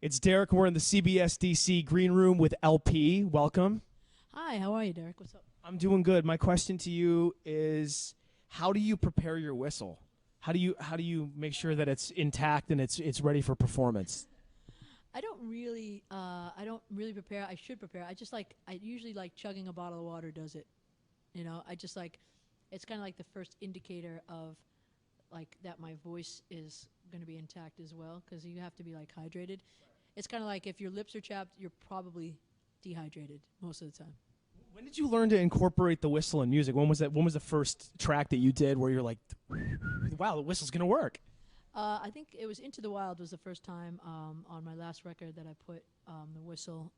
It's Derek. We're in the CBS DC green room with LP. Welcome. Hi, how are you, Derek? What's up? I'm doing good. My question to you is, how do you prepare your whistle? How do you make sure that it's intact and it's ready for performance? I don't really prepare. I should prepare. I usually like chugging a bottle of water does it. I just like, it's kind of like the first indicator of like that my voice is going to be intact as well because you have to be like hydrated. It's kind of like if your lips are chapped, you're probably dehydrated most of the time. When did you learn to incorporate the whistle in music? When was that? When was the first track that you did where you're like, wow, the whistle's gonna work? I think it was Into the Wild was the first time on my last record that I put the whistle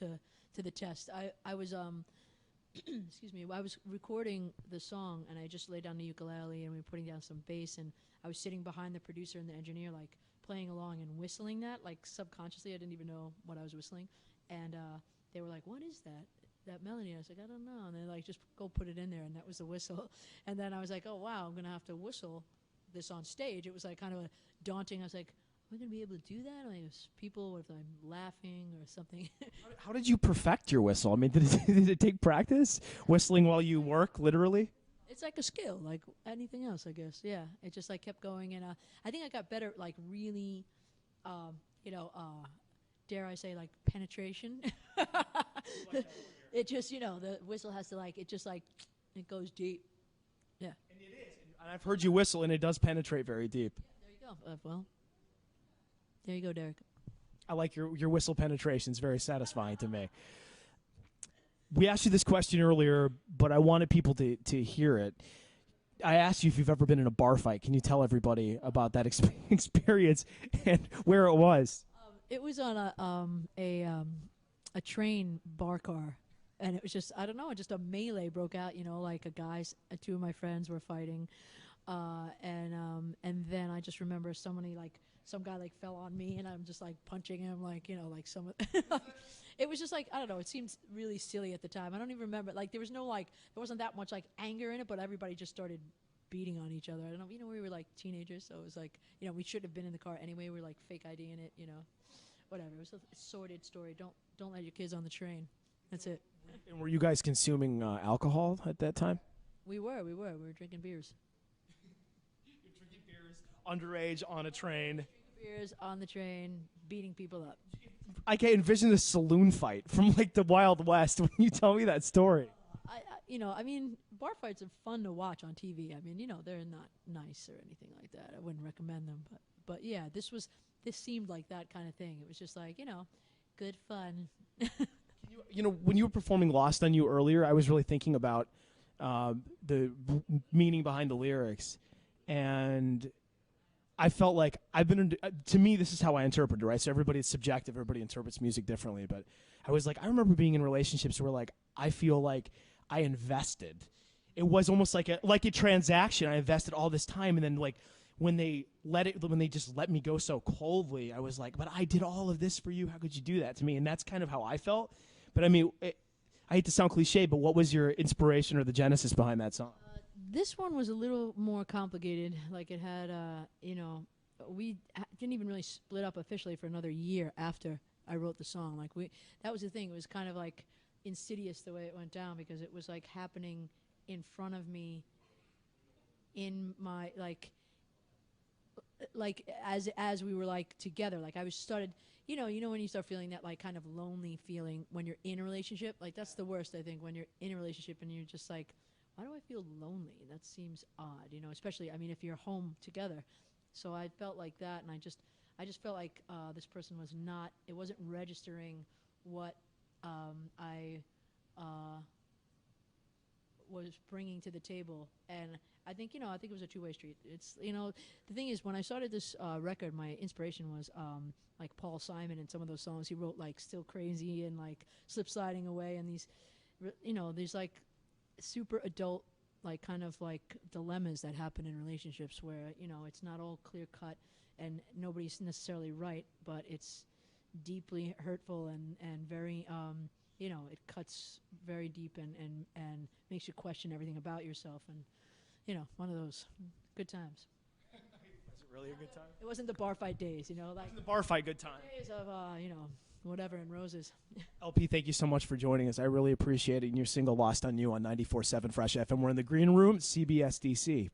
to the test. I was excuse me, I was recording the song and I just laid down the ukulele and we were putting down some bass and I was sitting behind the producer and the engineer like playing along and whistling that like subconsciously. I didn't even know what I was whistling, and they were like, "What is that melody?" And I was like, "I don't know." And they're like, "Just go put it in there," and that was the whistle. And then I was like, "Oh wow, I'm gonna have to whistle this on stage." It was like kind of a daunting. I was like, "Am I gonna be able to do that?" Like, if people, if I'm laughing or something. How did you perfect your whistle? I mean, did it take practice? Whistling while you work, literally? It's like a skill, like anything else, I guess. Yeah, it just like kept going, and I think I got better, like really, um, you know, dare I say, like penetration. It just, the whistle has to like, it just like, it goes deep. Yeah. And it is. And I've heard you whistle, and it does penetrate very deep. There you go. Well, there you go, Derek. I like your whistle penetration. It's very satisfying to me. We asked you this question earlier, but I wanted people to hear it. I asked you if you've ever been in a bar fight. Can you tell everybody about that experience and where it was? It was on a train bar car, and it was just, I don't know, just a melee broke out. Like two of my friends were fighting, and then I just remember some guy like fell on me, and I'm just like punching him, like like some. It was just like, I don't know. It seemed really silly at the time. I don't even remember. Like there was no like, there wasn't that much like anger in it, but everybody just started beating on each other. I don't know. We were like teenagers, so it was like, we should have been in the car anyway. We were like fake IDing it, whatever. It was a sordid story. Don't let your kids on the train. That's it. And were you guys consuming alcohol at that time? We were drinking beers. You're drinking beers underage on a train. Drinking beers on the train, beating people up. I can envision a saloon fight from like the Wild West when you tell me that story. I mean, bar fights are fun to watch on TV. I mean, they're not nice or anything like that. I wouldn't recommend them, but yeah, this seemed like that kind of thing. It was just like, good fun. When you were performing "Lost on You" earlier, I was really thinking about the meaning behind the lyrics, and I felt like to me, this is how I interpret it, right? So everybody's subjective, everybody interprets music differently, but I was like, I remember being in relationships where like I feel like I invested. It was almost like a transaction. I invested all this time, and then like when they just let me go so coldly, I was like, but I did all of this for you. How could you do that to me? And that's kind of how I felt. But I mean, I hate to sound cliche, but what was your inspiration or the genesis behind that song? This one was a little more complicated. Like it had, we didn't even really split up officially for another year after I wrote the song. That was the thing. It was kind of like insidious the way it went down because it was like happening in front of me in my like as we were like together. Like I was started, when you start feeling that like kind of lonely feeling when you're in a relationship, like that's the worst, I think, when you're in a relationship and you're just like, why do I feel lonely? That seems odd, especially, I mean, if you're home together. So I felt like that, and I just felt like this person it wasn't registering what I was bringing to the table. And I think it was a two-way street. It's, the thing is, when I started this record, my inspiration was like Paul Simon and some of those songs he wrote, like Still Crazy and like Slip Sliding Away, and these like super adult, like kind of like dilemmas that happen in relationships where it's not all clear cut and nobody's necessarily right, but it's deeply hurtful and very it cuts very deep and makes you question everything about yourself, and one of those good times. As it Really a good time? It wasn't the bar fight days, like Wasn't the bar fight good time? days of whatever and roses. LP, thank you so much for joining us. I really appreciate it. And your single Lost on You on 94.7 Fresh FM. We're in the green room, CBS DC.